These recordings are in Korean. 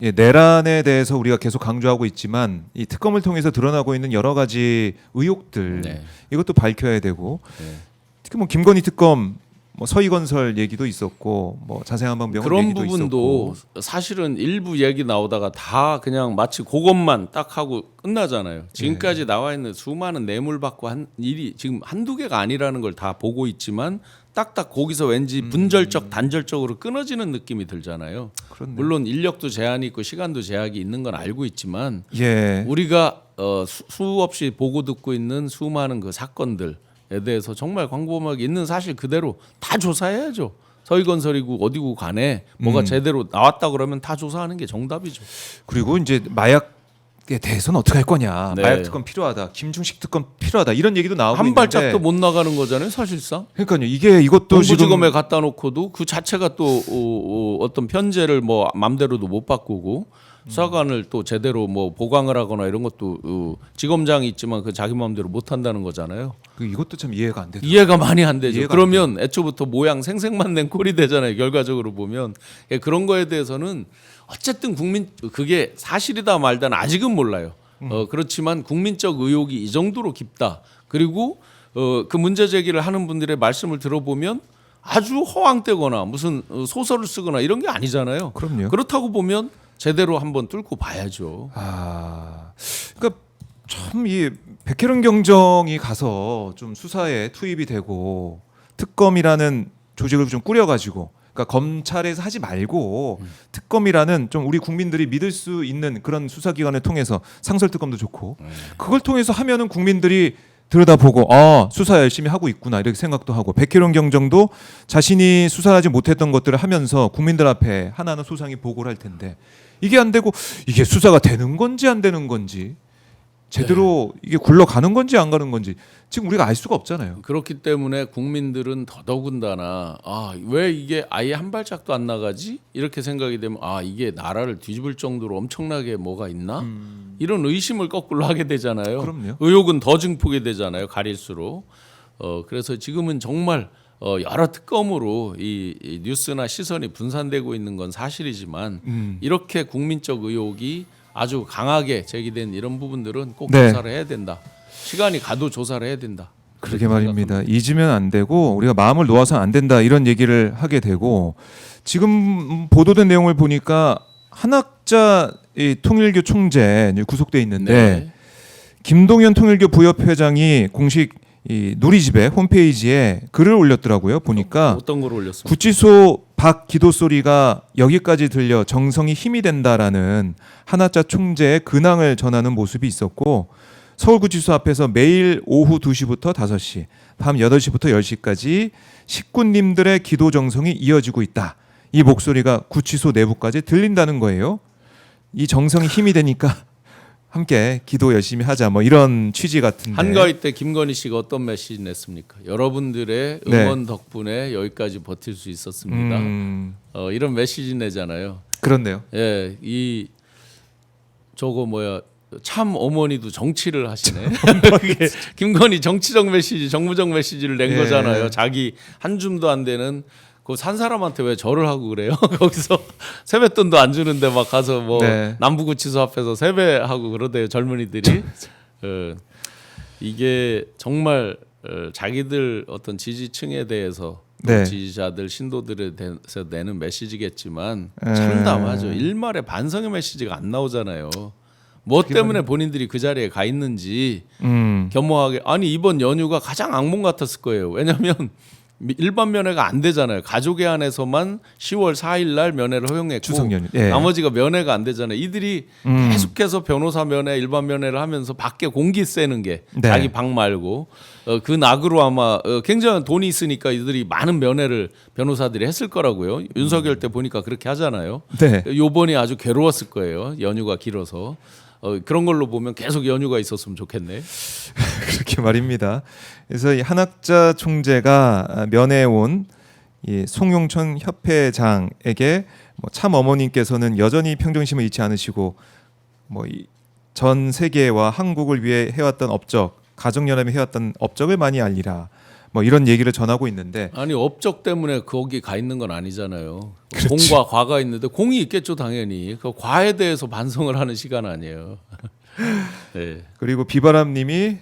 예, 내란에 대해서 우리가 계속 강조하고 있지만 이 특검을 통해서 드러나고 있는 여러 가지 의혹들 네. 이것도 밝혀야 되고 네. 특히 뭐 김건희 특검 뭐 서희건설 얘기도 있었고 뭐 자세한 방병원 그런 얘기도 부분도 있었고 사실은 일부 얘기 나오다가 다 그냥 마치 그것만 딱 하고 끝나잖아요. 지금까지 나와 있는 수많은 뇌물 받고 한 일이 지금 한두 개가 아니라는 걸 다 보고 있지만 딱딱 거기서 왠지 분절적 단절적으로 끊어지는 느낌이 들잖아요. 그렇네요. 물론 인력도 제한이 있고 시간도 제약이 있는 건 알고 있지만 예. 우리가 수없이 보고 듣고 있는 수많은 그 사건들에 대해서 정말 광범하게 있는 사실 그대로 다 조사해야죠. 서희건설이고 어디고 간에 뭐가 제대로 나왔다 그러면 다 조사하는 게 정답이죠. 그리고 이제 마약에 대해서는 어떻게 할 거냐. 네. 마약 특검 필요하다. 김중식 특검 필요하다. 이런 얘기도 나오고 한 있는데 발짝도 못 나가는 거잖아요, 사실상. 그러니까요. 이것도 동부지검에 지금 갖다 놓고도 그 자체가 또 어떤 편제를 뭐 맘대로도 못 바꾸고 수사관을 또 제대로 뭐 보강을 하거나 이런 것도 지검장이 있지만 그 자기 마음대로 못 한다는 거잖아요. 이것도 참 이해가 안 되죠. 이해가 많이 안 되죠. 이해가 그러면 애초부터 모양 생색만 낸 꼴이 되잖아요. 결과적으로 보면 그런 거에 대해서는 어쨌든 국민 그게 사실이다 말다는 아직은 몰라요. 그렇지만 국민적 의혹이 이 정도로 깊다. 그리고 그 문제 제기를 하는 분들의 말씀을 들어보면 아주 허황되거나 무슨 소설을 쓰거나 이런 게 아니잖아요. 그럼요. 그렇다고 보면 제대로 한번 뚫고 봐야죠. 그러니까 참 이 백혜련 경정이 가서 좀 수사에 투입이 되고 특검이라는 조직을 좀 꾸려가지고, 그러니까 검찰에서 하지 말고 특검이라는 좀 우리 국민들이 믿을 수 있는 그런 수사기관을 통해서 상설특검도 좋고 그걸 통해서 하면은 국민들이 들여다보고 수사 열심히 하고 있구나 이렇게 생각도 하고, 백혜련 경정도 자신이 수사하지 못했던 것들을 하면서 국민들 앞에 하나하나 소상히 보고를 할 텐데 이게 안 되고 이게 수사가 되는 건지 안 되는 건지 제대로 이게 굴러가는 건지 안 가는 건지 지금 우리가 알 수가 없잖아요. 그렇기 때문에 국민들은 더더군다나 왜 이게 아예 한 발짝도 안 나가지? 이렇게 생각이 되면 이게 나라를 뒤집을 정도로 엄청나게 뭐가 있나? 이런 의심을 거꾸로 하게 되잖아요. 그럼요. 의혹은 더 증폭이 되잖아요. 가릴수록. 그래서 지금은 정말 여러 특검으로 이 뉴스나 시선이 분산되고 있는 건 사실이지만 이렇게 국민적 의혹이 아주 강하게 제기된 이런 부분들은 꼭 네. 조사를 해야 된다. 시간이 가도 조사를 해야 된다. 그러게 말입니다. 잊으면 안 되고 우리가 마음을 놓아서는 안 된다 이런 얘기를 하게 되고, 지금 보도된 내용을 보니까 한학자 통일교 총재 구속돼 있는데 네. 김동연 통일교 부협회장이 공식 이 누리집에 홈페이지에 글을 올렸더라고요. 보니까 어떤 걸 올렸습니까? 구치소 밖 기도 소리가 여기까지 들려 정성이 힘이 된다라는 한학자 총재의 근황을 전하는 모습이 있었고, 서울구치소 앞에서 매일 오후 2시부터 5시, 밤 8시부터 10시까지 식구님들의 기도 정성이 이어지고 있다. 이 목소리가 구치소 내부까지 들린다는 거예요. 이 정성이 힘이 되니까 함께 기도 열심히 하자, 뭐 이런 취지 같은데. 한가위 때 김건희 씨가 어떤 메시지 냈습니까? 여러분들의 응원 덕분에 여기까지 버틸 수 있었습니다. 이런 메시지 내잖아요. 그렇네요. 예, 참 어머니도 정치를 하시네. 그게 김건희 정치적 메시지, 정무적 메시지를 낸 거잖아요. 자기 한 줌도 안 되는 그 산 사람한테 왜 절을 하고 그래요? 거기서 세뱃돈도 안 주는데 막 가서 뭐 남부구치소 앞에서 세배하고 그러대요, 젊은이들이. 이게 정말 자기들 어떤 지지층에 대해서 지지자들, 신도들에 대해서 내는 메시지겠지만 참담하죠. 일말의 반성의 메시지가 안 나오잖아요. 뭐 때문에 본인들이 그 자리에 가 있는지 겸허하게. 아니 이번 연휴가 가장 악몽 같았을 거예요. 왜냐하면 일반 면회가 안 되잖아요. 가족회 안에서만 10월 4일 날 면회를 허용했고 추석 연휴. 나머지가 면회가 안 되잖아요. 이들이 계속해서 변호사 면회, 일반 면회를 하면서 밖에 공기 쐬는 게 자기 방 말고 그 낙으로 아마 굉장히 돈이 있으니까 이들이 많은 면회를 변호사들이 했을 거라고요. 윤석열 때 보니까 그렇게 하잖아요. 요번이 아주 괴로웠을 거예요. 연휴가 길어서. 그런 걸로 보면 계속 연휴가 있었으면 좋겠네. 그렇게 말입니다. 그래서 이 한학자 총재가 면회에 온 이 송용천 협회장에게 참 어머님께서는 여전히 평정심을 잃지 않으시고 전 세계와 한국을 위해 해왔던 업적, 가정연합이 해왔던 업적을 많이 알리라. 뭐 이런 얘기를 전하고 있는데 아니 업적 때문에 거기 가 있는 건 아니잖아요. 그렇죠. 공과 과가 있는데 공이 있겠죠 당연히. 그 과에 대해서 반성을 하는 시간 아니에요. 네. 그리고 비바람님이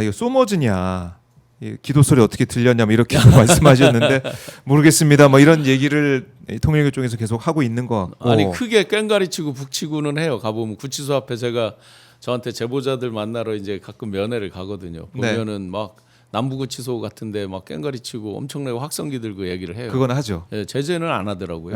이거 소머즈냐 이 기도 소리 어떻게 들렸냐 뭐 이렇게 말씀하셨는데 모르겠습니다. 뭐 이런 얘기를 통일교 쪽에서 계속 하고 있는 것 같고 아니 크게 꽹가리치고 북치고는 해요. 가보면 구치소 앞에 제가 저한테 제보자들 만나러 이제 가끔 면회를 가거든요. 보면은 막 남부구치소 같은데 막 꽹가리치고 엄청나게 확성기 들고 얘기를 해요. 그건 하죠. 예, 제재는 안 하더라고요.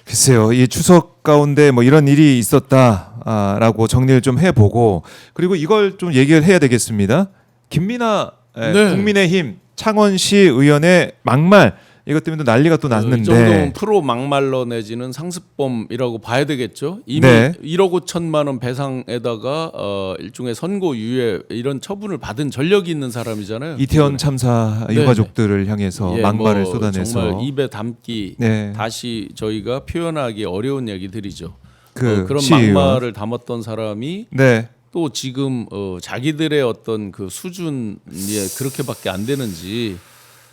글쎄요, 이 추석 가운데 뭐 이런 일이 있었다라고 정리를 좀 해보고 그리고 이걸 좀 얘기를 해야 되겠습니다. 김민아 네. 국민의힘 창원시 의원의 막말 이것 때문에 난리가 또 이 났는데 정도면 프로 막말러 내지는 상습범이라고 봐야 되겠죠. 이미 네. 1억 5천만 원 배상에다가 일종의 선고 유예 이런 처분을 받은 전력이 있는 사람이잖아요. 이태원 참사 네. 유가족들을 향해서 예, 막말을 뭐 쏟아내서 정말 입에 담기 네. 다시 저희가 표현하기 어려운 얘기들이죠. 그 그런 시의원. 막말을 담았던 사람이 네. 또 지금 자기들의 어떤 그 수준이 그렇게밖에 안 되는지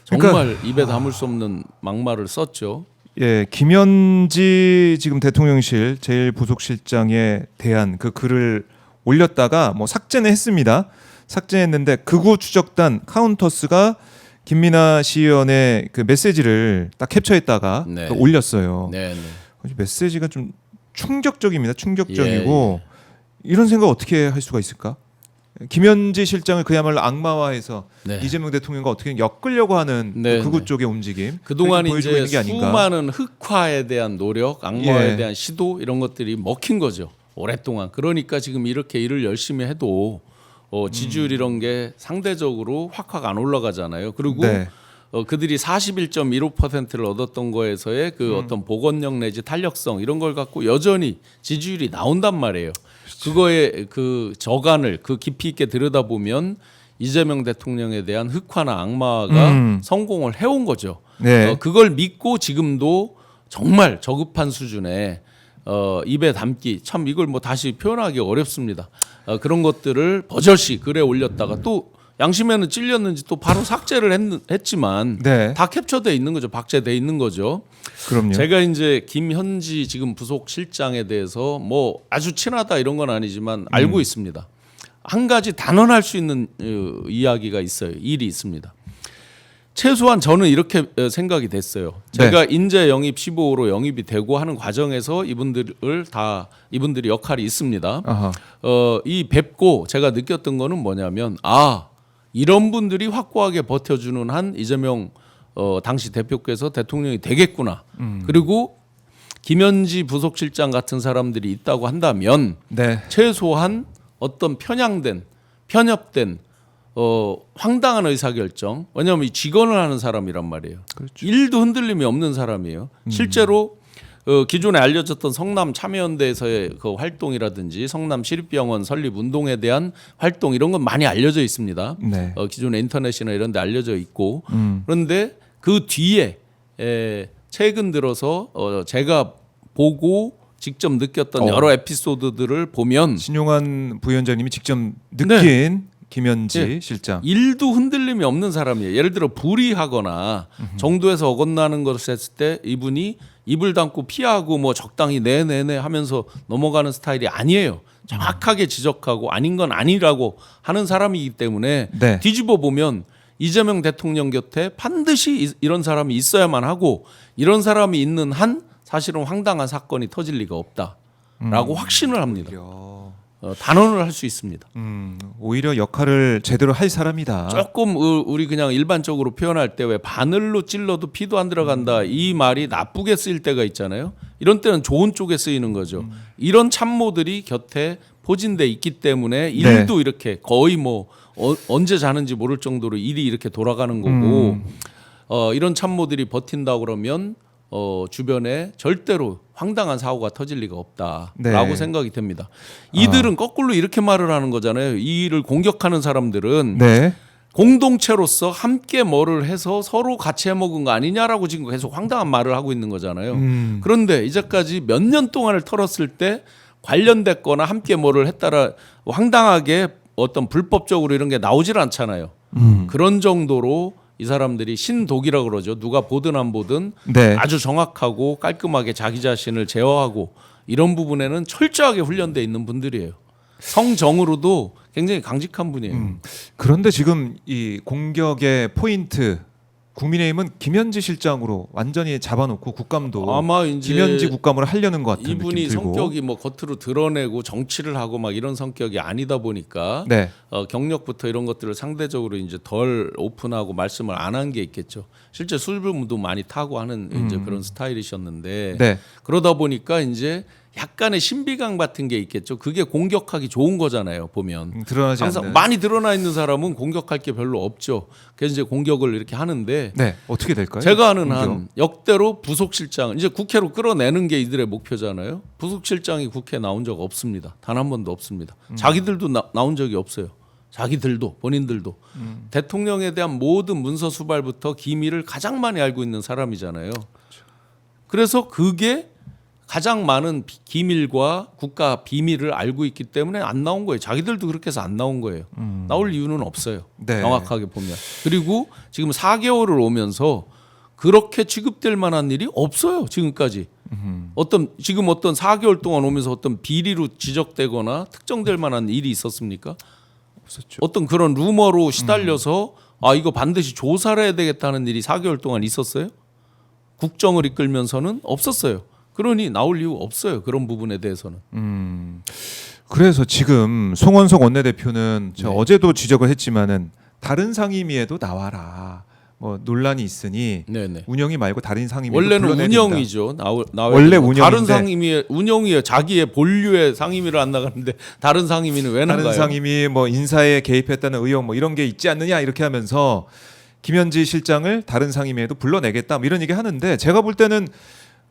정말 입에 담을 수 없는 막말을 썼죠. 예, 김현지 지금 대통령실 제1부속실장에 대한 그 글을 올렸다가 뭐 삭제는 했습니다. 삭제했는데 극우 추적단 카운터스가 김민아 시의원의 그 메시지를 딱 캡처했다가 네. 또 올렸어요. 네, 네. 메시지가 좀 충격적입니다. 충격적이고 이런 생각 어떻게 할 수가 있을까? 김현지 실장을 그야말로 악마화해서 네. 이재명 대통령과 어떻게 엮으려고 하는 네, 그 극우 네. 쪽의 움직임 그동안 보여주고 이제 있는 게 아닌가? 수많은 흑화에 대한 노력, 악마화에 예. 대한 시도 이런 것들이 먹힌 거죠. 오랫동안. 그러니까 지금 이렇게 일을 열심히 해도 지지율 이런 게 상대적으로 확확 안 올라가잖아요. 그리고 네. 그들이 41.15%를 얻었던 거에서의 그 어떤 복원력 내지 탄력성 이런 걸 갖고 여전히 지지율이 나온단 말이에요. 그거의 그 저간을 그 깊이 있게 들여다보면 이재명 대통령에 대한 흑화나 악마가 성공을 해온 거죠. 네. 그걸 믿고 지금도 정말 저급한 수준의 입에 담기 참 이걸 뭐 다시 표현하기 어렵습니다. 그런 것들을 버젓이 글에 올렸다가 또 양심에는 찔렸는지 또 바로 삭제를 했지만 네. 다 캡처돼 있는 거죠. 박제돼 있는 거죠. 그럼요. 제가 이제 김현지 지금 부속 실장에 대해서 뭐 아주 친하다 이런 건 아니지만 알고 있습니다. 한 가지 단언할 수 있는 이야기가 있어요. 일이 있습니다. 최소한 저는 이렇게 생각이 됐어요. 제가 인재 영입 15호로 영입이 되고 하는 과정에서 이분들이 역할이 있습니다. 아하. 이 뵙고 제가 느꼈던 거는 뭐냐면 이런 분들이 확고하게 버텨주는 한 이재명 당시 대표께서 대통령이 되겠구나. 그리고 김현지 부속실장 같은 사람들이 있다고 한다면 네. 최소한 어떤 편협된 황당한 의사결정. 왜냐하면 이 직원을 하는 사람이란 말이에요. 그렇죠. 일도 흔들림이 없는 사람이에요. 실제로 기존에 알려졌던 성남 참여연대에서의 그 활동이라든지 성남 시립병원 설립 운동에 대한 활동 이런 건 많이 알려져 있습니다. 네. 기존에 인터넷이나 이런 데 알려져 있고 그런데 그 뒤에 최근 들어서 제가 보고 직접 느꼈던 여러 에피소드들을 보면 신용환 부위원장님이 직접 느낀 김현지 네. 실장. 일도 흔들림이 없는 사람이에요. 예를 들어 불이하거나 정도에서 어긋나는 것을 했을 때 이분이 입을 닫고 피하고 뭐 적당히 네네네 하면서 넘어가는 스타일이 아니에요. 정확하게 지적하고 아닌 건 아니라고 하는 사람이기 때문에 네. 뒤집어 보면 이재명 대통령 곁에 반드시 이런 사람이 있어야만 하고 이런 사람이 있는 한 사실은 황당한 사건이 터질 리가 없다라고 확신을 합니다. 단언을 할 수 있습니다. 오히려 역할을 제대로 할 사람이다. 조금 우리 그냥 일반적으로 표현할 때 왜 바늘로 찔러도 피도 안 들어간다 이 말이 나쁘게 쓰일 때가 있잖아요. 이런 때는 좋은 쪽에 쓰이는 거죠. 이런 참모들이 곁에 포진돼 있기 때문에 일도 이렇게 거의 뭐 언제 자는지 모를 정도로 일이 이렇게 돌아가는 거고 이런 참모들이 버틴다 그러면 주변에 절대로 황당한 사고가 터질 리가 없다라고 네. 생각이 됩니다. 이들은 거꾸로 이렇게 말을 하는 거잖아요. 이 일을 공격하는 사람들은 네. 공동체로서 함께 뭐를 해서 서로 같이 해먹은 거 아니냐라고 지금 계속 황당한 말을 하고 있는 거잖아요. 그런데 이제까지 몇 년 동안을 털었을 때 관련됐거나 함께 뭐를 했다라 황당하게 어떤 불법적으로 이런 게 나오질 않잖아요. 그런 정도로 이 사람들이 신독이라고 그러죠. 누가 보든 안 보든 네. 아주 정확하고 깔끔하게 자기 자신을 제어하고 이런 부분에는 철저하게 훈련돼 있는 분들이에요. 성정으로도 굉장히 강직한 분이에요. 그런데 지금 이 공격의 포인트 국민의힘은 김현지 실장으로 완전히 잡아놓고 국감도 아마 이제 김현지 국감으로 하려는 것 같은 이분이 느낌 들고. 성격이 뭐 겉으로 드러내고 정치를 하고 막 이런 성격이 아니다 보니까 네. 경력부터 이런 것들을 상대적으로 이제 덜 오픈하고 말씀을 안 한 게 있겠죠. 실제 술부도 많이 타고 하는 이제 그런 스타일이셨는데 네. 그러다 보니까 이제 약간의 신비감 같은 게 있겠죠. 그게 공격하기 좋은 거잖아요. 보면 드러나지 항상 않는. 많이 드러나 있는 사람은 공격할 게 별로 없죠. 그래서 이제 공격을 이렇게 하는데 네. 어떻게 될까요? 제가 아는 공격? 한 역대로 부속실장 이제 국회로 끌어내는 게 이들의 목표잖아요. 부속실장이 국회에 나온 적 없습니다. 단 한 번도 없습니다. 자기들도 나온 적이 없어요. 자기들도 본인들도 대통령에 대한 모든 문서 수발부터 기밀을 가장 많이 알고 있는 사람이잖아요. 그래서 그게 가장 많은 기밀과 국가 비밀을 알고 있기 때문에 안 나온 거예요. 자기들도 그렇게 해서 안 나온 거예요. 나올 이유는 없어요. 네. 정확하게 보면. 그리고 지금 4개월을 오면서 그렇게 취급될 만한 일이 없어요. 지금까지. 어떤 4개월 동안 오면서 어떤 비리로 지적되거나 특정될 만한 일이 있었습니까? 없었죠. 어떤 그런 루머로 시달려서 아 이거 반드시 조사를 해야 되겠다는 일이 4개월 동안 있었어요? 국정을 이끌면서는 없었어요. 그러니 나올 이유 없어요. 그런 부분에 대해서는. 그래서 지금 송원석 원내대표는 저 네. 어제도 지적을 했지만은 다른 상임위에도 나와라. 뭐 논란이 있으니 네네. 운영이 말고 다른 상임위 원래는 운영이죠. 원래 운영인데 다른 상임위 운영이에요. 자기의 본류의 상임위를 안 나가는데 다른 상임위는 왜 나가요? 다른 상임위 뭐 인사에 개입했다는 의혹 뭐 이런 게 있지 않느냐 이렇게 하면서 김현지 실장을 다른 상임위에도 불러내겠다 뭐 이런 얘기 하는데 제가 볼 때는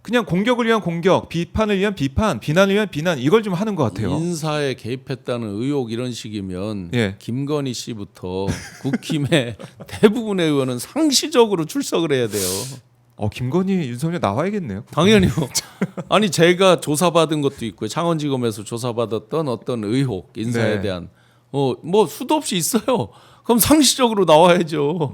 그냥 공격을 위한 공격, 비판을 위한 비판, 비난을 위한 비난 이걸 좀 하는 것 같아요. 인사에 개입했다는 의혹 이런 식이면 예. 김건희 씨부터 국힘의 대부분의 의원은 상시적으로 출석을 해야 돼요. 김건희 윤석열 나와야겠네요. 당연히요. 아니 제가 조사받은 것도 있고요. 창원지검에서 조사받았던 어떤 의혹 인사에 네. 대한 뭐 수도 없이 있어요. 그럼 상시적으로 나와야죠.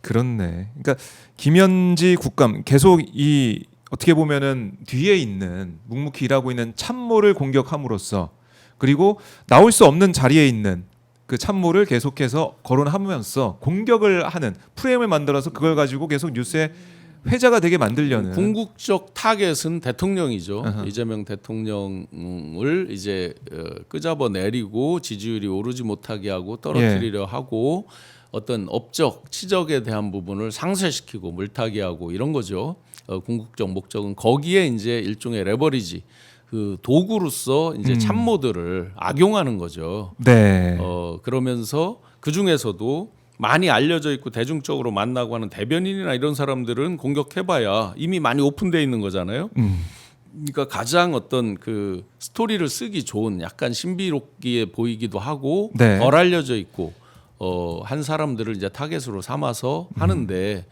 그렇네. 그러니까 김현지 국감 계속 이 어떻게 보면은 뒤에 있는 묵묵히 일하고 있는 참모를 공격함으로써 그리고 나올 수 없는 자리에 있는 그 참모를 계속해서 거론하면서 공격을 하는 프레임을 만들어서 그걸 가지고 계속 뉴스에 회자가 되게 만들려는 궁극적 타겟은 대통령이죠. 아하. 이재명 대통령을 이제 끄잡아 내리고 지지율이 오르지 못하게 하고 떨어뜨리려 하고 어떤 업적, 치적에 대한 부분을 상쇄시키고 물타기하고 이런 거죠. 궁극적 목적은 거기에 이제 일종의 레버리지, 그 도구로서 이제 참모들을 악용하는 거죠. 네. 그러면서 그 중에서도 많이 알려져 있고 대중적으로 만나고 하는 대변인이나 이런 사람들은 공격해봐야 이미 많이 오픈돼 있는 거잖아요. 그러니까 가장 어떤 그 스토리를 쓰기 좋은 약간 신비롭게 보이기도 하고 네. 덜 알려져 있고 한 사람들을 이제 타겟으로 삼아서 하는데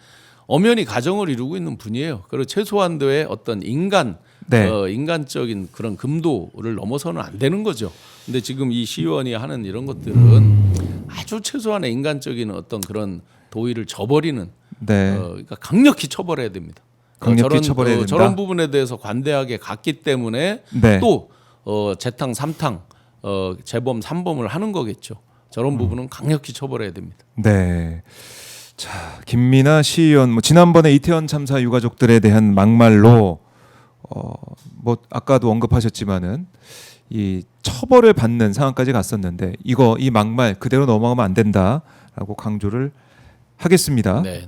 엄연히 가정을 이루고 있는 분이에요. 그리고 최소한도의 어떤 네. 인간적인 그런 금도를 넘어서는 안 되는 거죠. 근데 지금 이 시의원이 하는 이런 것들은 아주 최소한의 인간적인 어떤 그런 도의를 저버리는 네. 그러니까 강력히 처벌해야 됩니다. 강력히 처벌해야 된다. 저런 부분에 대해서 관대하게 갔기 때문에 네. 또 재탕, 삼탕, 재범, 삼범을 하는 거겠죠. 저런 부분은 강력히 처벌해야 됩니다. 네. 자, 김민아 시의원 뭐 지난번에 이태원 참사 유가족들에 대한 막말로 뭐 아까도 언급하셨지만은 이 처벌을 받는 상황까지 갔었는데 이 막말 그대로 넘어가면 안 된다라고 강조를 하겠습니다. 네.